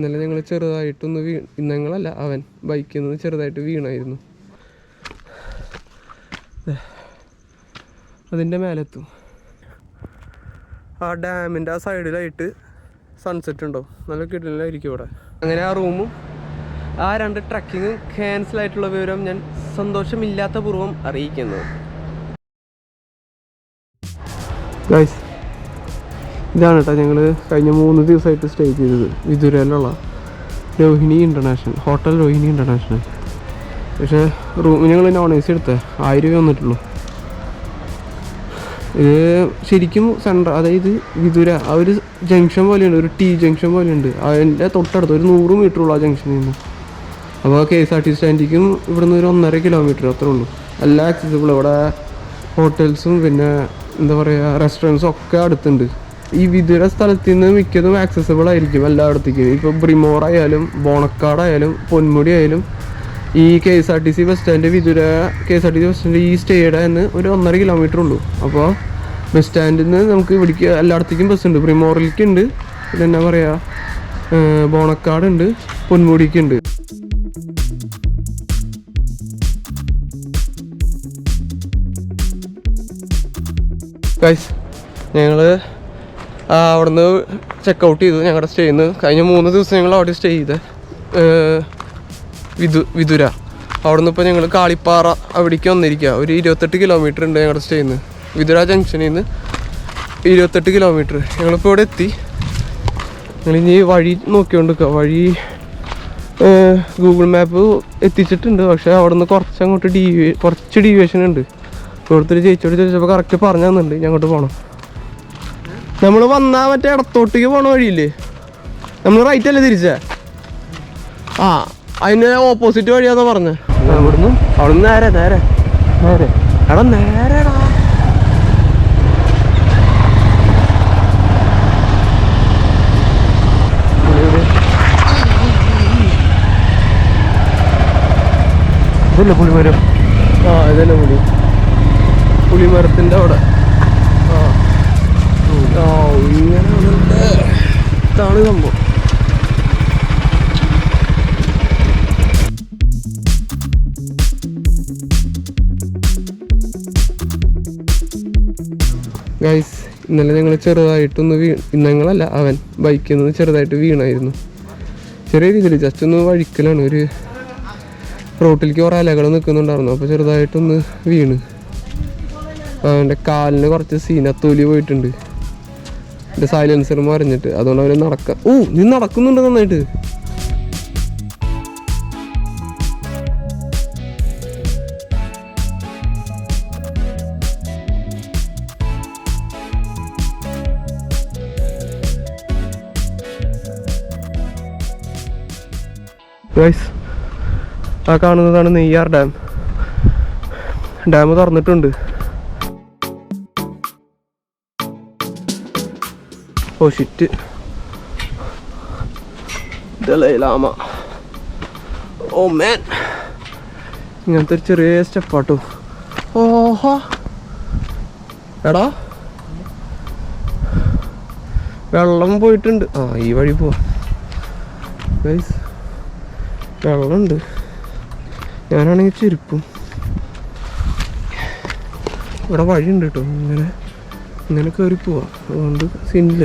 ഇന്നലെ ഞങ്ങൾ ചെറുതായിട്ടൊന്ന് ഞങ്ങളല്ല അവൻ ബൈക്കിൽ നിന്ന് ചെറുതായിട്ട് വീണായിരുന്നു. അതിൻ്റെ മേലെത്തും. ആ ഡാമിൻ്റെ ആ സൈഡിലായിട്ട് സൺസെറ്റ് ഉണ്ടോ, നല്ല കിടലായിരിക്കും ഇവിടെ. അങ്ങനെ ആ റൂമും ആ 2 ട്രക്കിങ്ങും ക്യാൻസലായിട്ടുള്ള വിവരം ഞാൻ സന്തോഷമില്ലാത്ത പൂർവ്വം അറിയിക്കുന്നു. ഗൈസ്, ഇതാണ് കേട്ടോ ഞങ്ങൾ കഴിഞ്ഞ 3 ദിവസമായിട്ട് സ്റ്റേ ചെയ്തത് വിദുരയിലുള്ള Rohini international hotel. Rohini international. പക്ഷേ റൂം ഞങ്ങൾ നോൺ AC എടുത്തേ 1000 രൂപ വന്നിട്ടുള്ളൂ. ഇത് ശരിക്കും സെൻട്രൽ, അതായത് വിദുര ആ ഒരു ജംഗ്ഷൻ പോലെയുണ്ട്, ഒരു T ജംഗ്ഷൻ പോലെയുണ്ട്. അതിൻ്റെ തൊട്ടടുത്ത് ഒരു 100 മീറ്ററുള്ളൂ ആ ജംഗ്ഷനിൽ നിന്ന്. അപ്പോൾ KSRTC സ്റ്റാൻഡിലേക്കും ഇവിടുന്ന് ഒരു 1.5 കിലോമീറ്റർ അത്രേ ഉള്ളൂ. എല്ലാം ആക്സസിബിൾ. ഇവിടെ ഹോട്ടൽസും പിന്നെ എന്താ പറയുക റെസ്റ്റോറൻറ്റ്സും ഒക്കെ അടുത്തുണ്ട്. ഈ വിദുര സ്ഥലത്ത് നിന്ന് മിക്കതും ആക്സസിബിൾ ആയിരിക്കും എല്ലായിടത്തേക്കും. ഇപ്പോൾ ബ്രിമോർ ആയാലും ബോണക്കാടായാലും പൊന്മുടി ആയാലും ഈ KSRTC bus stand വിദുര KSRTC bus stand ഈ സ്റ്റേയുടെ നിന്ന് ഒരു 1.5 കിലോമീറ്റർ ഉള്ളൂ. അപ്പോൾ ബസ് സ്റ്റാൻഡിൽ നിന്ന് നമുക്ക് ഇവിടേക്ക് എല്ലായിടത്തേക്കും ബസ്സുണ്ട്. ബ്രിമോറിലേക്കുണ്ട്, പിന്നെ എന്താ പറയുക ബോണക്കാടുണ്ട്, പൊന്മുടിക്കുണ്ട്. ഗൈസ്, ഞങ്ങൾ അവിടുന്ന് ചെക്കൗട്ട് ചെയ്തു. ഞങ്ങളുടെ സ്റ്റേയിൽ നിന്ന് കഴിഞ്ഞ 3 ദിവസം ഞങ്ങൾ അവിടെ സ്റ്റേ ചെയ്ത് വിദുര. അവിടെ നിന്ന് ഇപ്പോൾ ഞങ്ങൾ കാളിപ്പാറ അവിടേക്ക് വന്നിരിക്കുക. ഒരു 28 കിലോമീറ്റർ ഉണ്ട് ഞങ്ങളുടെ സ്റ്റേയിൽ നിന്ന്. വിദുര ജംഗ്ഷനിൽ നിന്ന് 28 കിലോമീറ്റർ. ഞങ്ങളിപ്പോൾ ഇവിടെ എത്തി. ഞങ്ങളിനി വഴി നോക്കിക്കൊണ്ടിരിക്കുക. വഴി ഗൂഗിൾ മാപ്പ് എത്തിച്ചിട്ടുണ്ട്. പക്ഷേ അവിടെ നിന്ന് കുറച്ച് ഡീവിയേഷൻ ഉണ്ട്. ഇവിടുത്തെ ചേച്ചിയോട് ചോദിച്ചപ്പോൾ കറക്റ്റ് പറഞ്ഞു തന്നിട്ടുണ്ട് ഞങ്ങോട്ട് പോകണം. നമ്മൾ വന്നാൽ മറ്റേ ഇടത്തോട്ടേക്ക് പോകണ വഴിയില്ലേ, നമ്മൾ റൈറ്റ് അല്ലേ തിരിച്ചേ? ആ, അതിന് ഓപ്പോസിറ്റ് വഴിയാന്നാ പറഞ്ഞത്. അവിടുന്ന് നേരെ നേരെ നേരെ എടാ നേരെടാ. ഇതല്ലേ പുളിമരം? ആ, ഇതല്ലേ പുളിമരത്തിൻ്റെ അവിടെ. ആ, ഇങ്ങനെ ഇതാണ് സംഭവം. ഗൈസ്, ഇന്നലെ ഞങ്ങൾ ചെറുതായിട്ടൊന്ന് ഞങ്ങളല്ല അവൻ ബൈക്കിൽ നിന്ന് ചെറുതായിട്ട് വീണായിരുന്നു. ചെറിയ രീതിയിൽ ജസ്റ്റ് ഒന്ന് വഴിക്കലാണ്. ഒരു റോട്ടിലേക്ക് കുറേ അലകൾ നിൽക്കുന്നുണ്ടായിരുന്നു. അപ്പോൾ ചെറുതായിട്ടൊന്ന് വീണ്. അവൻ്റെ കാലിന് കുറച്ച് സീനത്തോലി പോയിട്ടുണ്ട്. എൻ്റെ സൈലൻസർ മറിഞ്ഞിട്ട്. അതുകൊണ്ട് അവന് നടക്കാം. ഓ, നീ നടക്കുന്നുണ്ട് നന്നായിട്ട്. ഗൈസ്, ആ കാണുന്നതാണ് നെയ്യാർ ഡാം. ഡാം തുറന്നിട്ടുണ്ട്. Oh shit, Dalai Lama. ഓ മാൻ, ഇങ്ങനത്തെ ഒരു ചെറിയ സ്റ്റെപ്പാട്ടോ. ഓഹോ എടാ, വെള്ളം പോയിട്ടുണ്ട്. ആ, ഈ വഴി പോവാ. ഗൈസ്, വെള്ളമുണ്ട്. ഞാനാണെങ്കിൽ ചെരുപ്പും. ഇവിടെ വഴിയുണ്ട് കേട്ടോ. ഇങ്ങനെ കയറി പോവാ. അതുകൊണ്ട് സീനില്ല.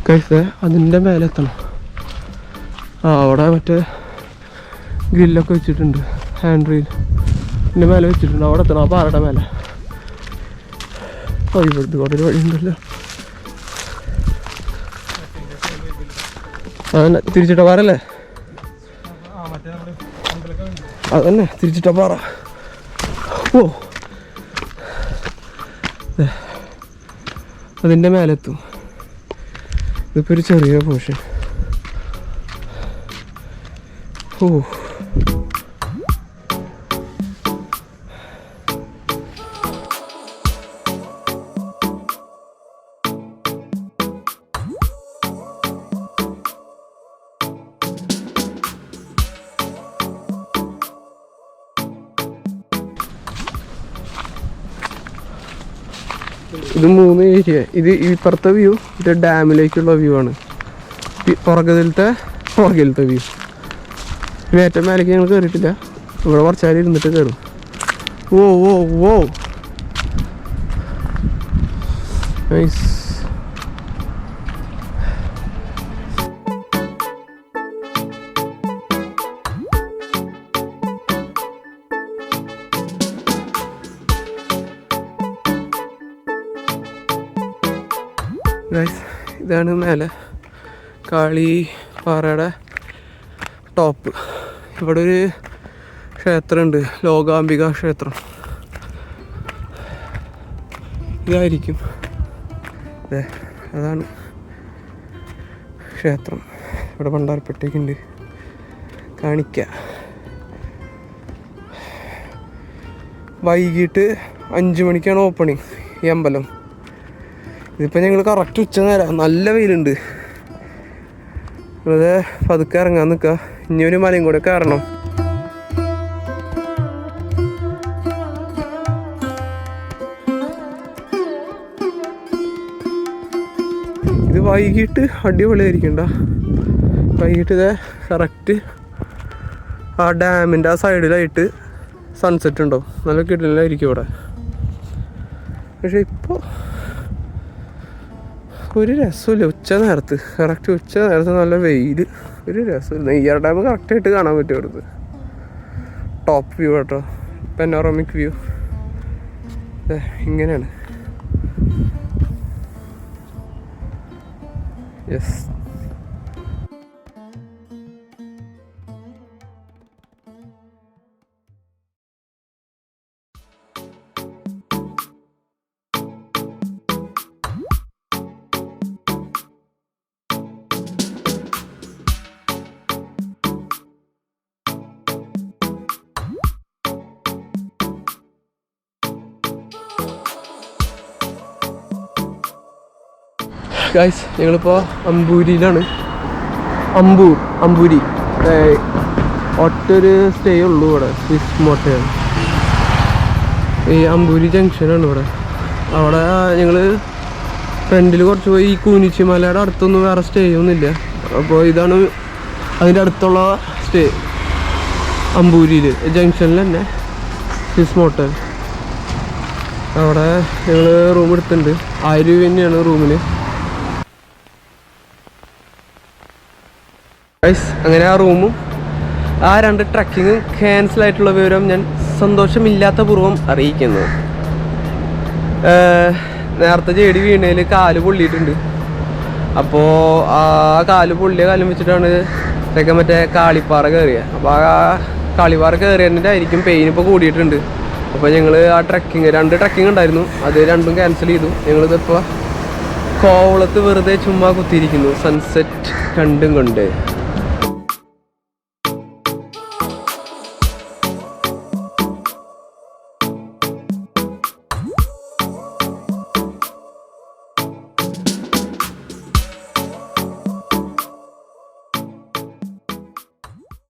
കഴിച്ചേ അതിൻ്റെ മേലെ എത്തണം. ആ, അവിടെ മറ്റേ ഗ്രില്ലൊക്കെ വെച്ചിട്ടുണ്ട്. ഹാൻഡ് റീൽ ഇതിൻ്റെ മേലെ വെച്ചിട്ടുണ്ട്. അവിടെ എത്തണം. ആ പാറയുടെ മേലെ. ഓ, ഇവിടുത്തെ കുറേ വഴിയുണ്ടല്ലോ. അതന്നെ തിരിച്ചിട്ട പാറല്ലേ? അതന്നെ തിരിച്ചിട്ട പാറ. ഓ, അതിൻ്റെ മേലെത്തും. ഇതിപ്പോൾ ഒരു ചെറിയ പോർഷൻ. ഓ, ഇത് 3 ഏരിയ. ഇത് ഇപ്പുറത്തെ വ്യൂ ഇത് ഡാമിലേക്കുള്ള വ്യൂ ആണ്. പുറകിലത്തെ വ്യൂ. ഏറ്റവും മേലേക്ക് ഞങ്ങൾ കയറിയിട്ടില്ല. ഇവിടെ കുറച്ച് നേരം ഇരുന്നിട്ട് കയറും. ഓ ഓ ഓ നൈസ്. ഇതാണ് മേലെ കാളിപ്പാറയുടെ ടോപ്പ്. ഇവിടെ ഒരു ക്ഷേത്രമുണ്ട്, ലോകാംബിക ക്ഷേത്രം. ഇതായിരിക്കും അതെ, അതാണ് ക്ഷേത്രം. ഇവിടെ പണ്ടാരപ്പെട്ടേക്കുണ്ട്, കാണിക്ക. വൈകിട്ട് 5 മണിക്കാണ് ഓപ്പണിങ് ഈ അമ്പലം. ഇതിപ്പോൾ ഞങ്ങൾ കറക്റ്റ് ഉച്ച നേരം, നല്ല വെയിലുണ്ട്. വെറുതെ പതുക്കെ ഇറങ്ങാൻ നിൽക്കുക. ഇനി ഒരു മലയും കൂടെ കയറണം. ഇത് വൈകിട്ട് അടിപൊളിയായിരിക്കണ്ട. വൈകിട്ട് ഇതേ കറക്റ്റ് ആ ഡാമിൻ്റെ ആ സൈഡിലായിട്ട് സൺസെറ്റ് ഉണ്ടാവും. നല്ല കിടലായിരിക്കും ഇവിടെ. പക്ഷെ ഇപ്പോൾ ഒരു രസമില്ല. ഉച്ച നേരത്ത് കറക്റ്റ് ഉച്ച നേരത്ത് നല്ല വെയിൽ, ഒരു രസമില്ല. നെയ്യാർ ഡാം കറക്റ്റായിട്ട് കാണാൻ പറ്റും ഇവിടുന്ന്. ടോപ്പ് വ്യൂ കേട്ടോ, പെനോറമിക് വ്യൂ. ഇങ്ങനെയാണ്. യെസ്. ഗൈസ്, ഞങ്ങളിപ്പോൾ അമ്പൂരിയിലാണ്. അമ്പൂരി ഒറ്റൊരു സ്റ്റേ ഉള്ളൂ ഇവിടെ. സ്വിസ് മോട്ടയാണ് ഈ അമ്പൂരി ജംഗ്ഷനാണ് ഇവിടെ. അവിടെ ഞങ്ങൾ ഫ്രണ്ടിൽ കുറച്ച് പോയി. ഈ കൂനിച്ചിമലയുടെ അടുത്തൊന്നും വേറെ സ്റ്റേ ഒന്നുമില്ല. അപ്പോൾ ഇതാണ് അതിൻ്റെ അടുത്തുള്ള സ്റ്റേ. അമ്പൂരിയിൽ ജംഗ്ഷനിൽ തന്നെ സ്വിസ് മോട്ടൽ. അവിടെ ഞങ്ങൾ റൂം എടുത്തിട്ടുണ്ട്. 1000 രൂപ തന്നെയാണ് റൂമിന്. അങ്ങനെ ആ റൂമും ആ 2 ട്രക്കിങ്ങും ക്യാൻസലായിട്ടുള്ള വിവരം ഞാൻ സന്തോഷമില്ലാത്ത പൂർവ്വം അറിയിക്കുന്നു. നേരത്തെ ചെടി വീണയിൽ കാല് പൊള്ളിയിട്ടുണ്ട്. അപ്പോൾ ആ പൊള്ളിയ കാലം വെച്ചിട്ടാണ് ഇതൊക്കെ മറ്റേ കാളിപ്പാറ കയറിയത്. അപ്പോൾ ആ കാളിപ്പാറ കയറിയതിൻ്റെ ആയിരിക്കും പെയിൻ ഇപ്പോൾ കൂടിയിട്ടുണ്ട്. അപ്പോൾ ഞങ്ങൾ ആ 2 ട്രക്കിങ് ഉണ്ടായിരുന്നു, അത് 2ഉം ക്യാൻസൽ ചെയ്തു. ഞങ്ങളിതിപ്പോൾ കോവളത്ത് വെറുതെ ചുമ്മാ കുത്തിയിരിക്കുന്നു, സൺസെറ്റ് കണ്ടും കൊണ്ട്.